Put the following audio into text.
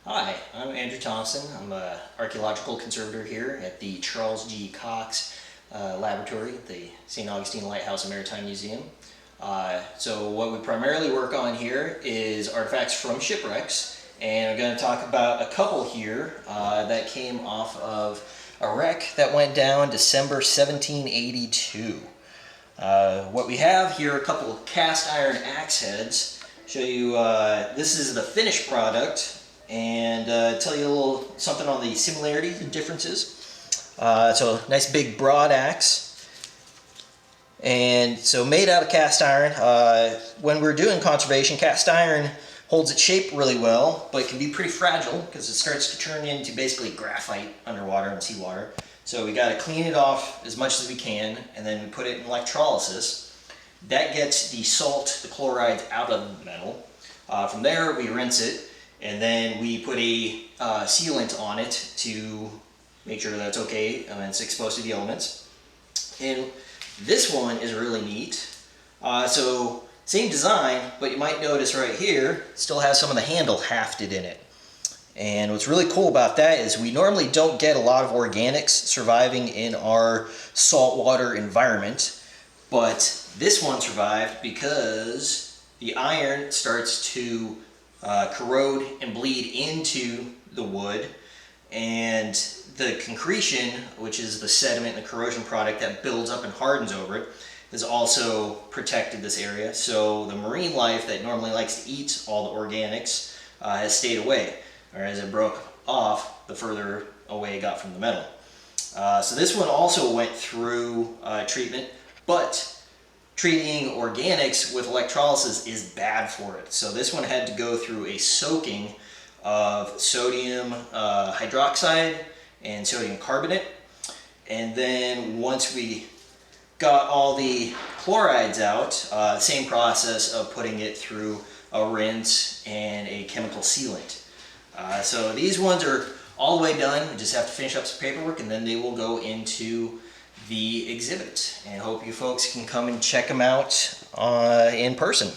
Hi, I'm Andrew Thompson. I'm an Archaeological Conservator here at the Charles G. Cox Laboratory at the St. Augustine Lighthouse and Maritime Museum. So what we primarily work on here is artifacts from shipwrecks, and I'm going to talk about a couple here that came off of a wreck that went down December 1782. What we have here are a couple of cast iron axe heads. Show you, this is the finished product, and tell you a little something on the similarities and differences. So nice big broad axe, and so made out of cast iron. When we're doing conservation, cast iron holds its shape really well, but can be pretty fragile because it starts to turn into basically graphite underwater and seawater. So we got to clean it off as much as we can, and then we put it in electrolysis. That gets the salt, the chlorides, out of the metal. From there we rinse it, and then we put a sealant on it to make sure that's okay and it's exposed to the elements. And this one is really neat. So same design, but you might notice right here, it still has some of the handle hafted in it. And what's really cool about that is we normally don't get a lot of organics surviving in our saltwater environment, but this one survived because the iron starts to corrode and bleed into the wood, and the concretion, which is the sediment and the corrosion product that builds up and hardens over it, has also protected this area. So the marine life that normally likes to eat all the organics has stayed away, or as it broke off, the further away it got from the metal. So this one also went through treatment, but treating organics with electrolysis is bad for it. So this one had to go through a soaking of sodium hydroxide and sodium carbonate. And then once we got all the chlorides out, same process of putting it through a rinse and a chemical sealant. So these ones are all the way done. We just have to finish up some paperwork, and then they will go into the exhibit, and hope you folks can come and check them out in person.